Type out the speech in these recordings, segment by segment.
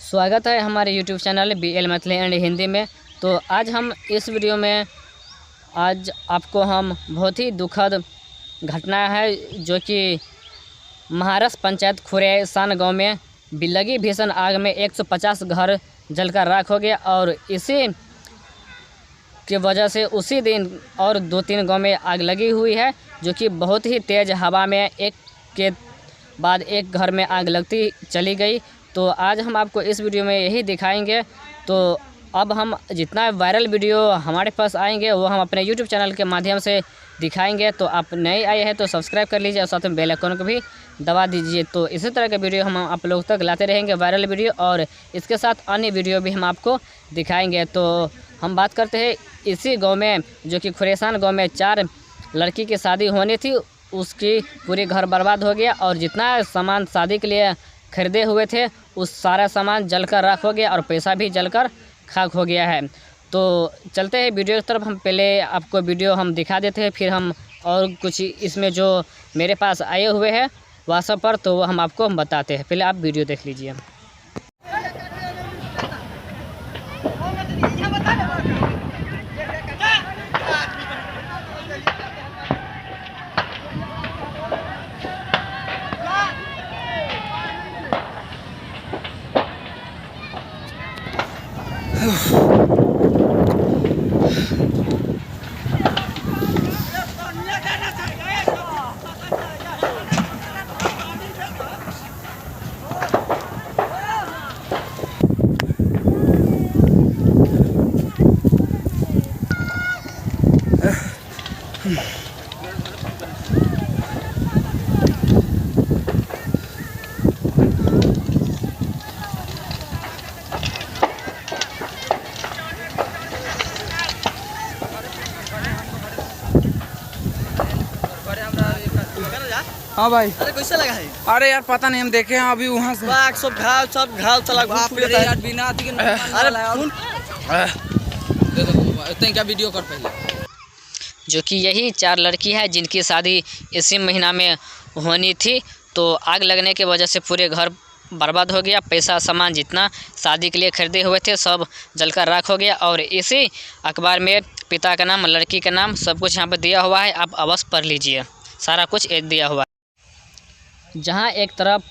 स्वागत है हमारे YouTube channel BL Maithili and Hindi में। तो आज हम इस वीडियो में आपको हम बहुत ही दुखद घटना है जो कि महाराष्ट्र पंचायत खुरेसान गांव में लगी भीषण आग में 150 घर जलकर राख हो गया। और इसी की वजह से उसी दिन और 2-3 गांव में आग लगी हुई है, जो कि बहुत ही तेज़ हवा में एक के बाद एक घर में आग लगती चली गई। तो आज हम आपको इस वीडियो में यही दिखाएंगे। तो अब हम जितना वायरल वीडियो हमारे पास आएंगे वो हम अपने YouTube चैनल के माध्यम से दिखाएंगे। तो आप नए आए हैं तो सब्सक्राइब कर लीजिए और साथ में बेल आइकन को भी दबा दीजिए। तो इसी तरह के वीडियो हम आप लोग तक लाते रहेंगे, वायरल वीडियो, और इसके साथ अन्य वीडियो भी हम आपको दिखाएंगे। तो हम बात करते हैं इसी गाँव में, जो कि खुरेसान गाँव में 4 लड़की की शादी होनी थी, उसकी पूरी घर बर्बाद हो गया। और जितना सामान शादी के लिए खरीदे हुए थे उस सारा सामान जलकर राख हो गया और पैसा भी जलकर खाक हो गया है। तो चलते हैं वीडियो की तरफ। हम पहले आपको वीडियो हम दिखा देते हैं, फिर हम और कुछ इसमें जो मेरे पास आए हुए हैं व्हाट्सएप पर तो वो हम आपको बताते हैं। पहले आप वीडियो देख लीजिए। हाँ भाई। अरे कैसे लगा है? अरे यार पता नहीं, हम देखे हैं अभी वहाँ से सब घाव चला यार बिना क्या वीडियो कर पहले, जो कि यही 4 लड़की है जिनकी शादी इसी महीना में होनी थी। तो आग लगने की वजह से पूरे घर बर्बाद हो गया, पैसा सामान जितना शादी के लिए खरीदे हुए थे सब जलकर राख हो गया। और इसी अखबार में पिता का नाम, लड़की का नाम, सब कुछ यहाँ पर दिया हुआ है, आप अवश्य पढ़ लीजिए, सारा कुछ एक दिया हुआ है। जहाँ एक तरफ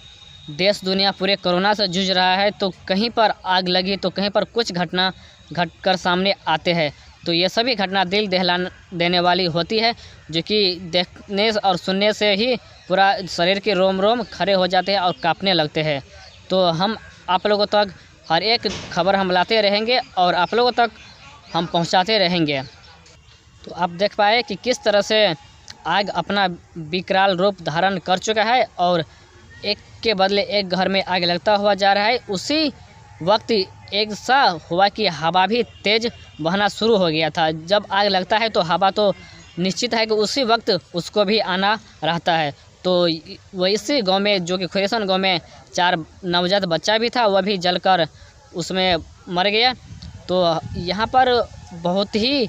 देश दुनिया पूरे कोरोना से जूझ रहा है, तो कहीं पर आग लगी तो कहीं पर कुछ घटना घटकर सामने आते हैं। तो ये सभी घटना दिल दहला देने वाली होती है, जो कि देखने और सुनने से ही पूरा शरीर के रोम रोम खड़े हो जाते हैं और कांपने लगते हैं। तो हम आप लोगों तक हर एक खबर हम लाते रहेंगे और आप लोगों तक हम पहुंचाते रहेंगे। तो आप देख पाए कि किस तरह से आग अपना विकराल रूप धारण कर चुका है और एक के बदले एक घर में आग लगता हुआ जा रहा है। उसी वक्त एक सा हुआ कि हवा भी तेज़ बहना शुरू हो गया था। जब आग लगता है तो हवा तो निश्चित है कि उसी वक्त उसको भी आना रहता है। तो वह इसी गांव में, जो कि खुरेसान गांव में 4 नवजात बच्चा भी था, वह भी जलकर उसमें मर गया। तो यहाँ पर बहुत ही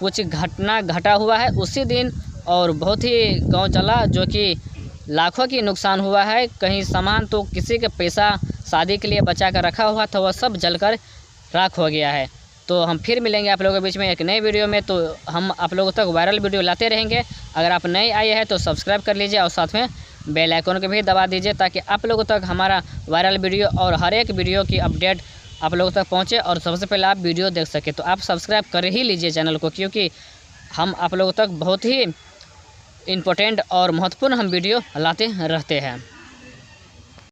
कुछ घटना घटा हुआ है उसी दिन, और बहुत ही गांव चला, जो कि लाखों की नुकसान हुआ है। कहीं सामान तो किसी के पैसा शादी के लिए बचा कर रखा हुआ था, वह सब जलकर राख हो गया है। तो हम फिर मिलेंगे आप लोगों के बीच में एक नए वीडियो में। तो हम आप लोगों तक वायरल वीडियो लाते रहेंगे। अगर आप नए आए हैं तो सब्सक्राइब कर लीजिए और साथ में बेल आइकन को भी दबा दीजिए, ताकि आप लोगों तक हमारा वायरल वीडियो और हर एक वीडियो की अपडेट आप लोगों तक पहुँचे और सबसे पहले आप वीडियो देख सकें। तो आप सब्सक्राइब कर ही लीजिए चैनल को, क्योंकि हम आप लोगों तक बहुत ही इम्पोर्टेंट और महत्वपूर्ण हम वीडियो लाते रहते हैं।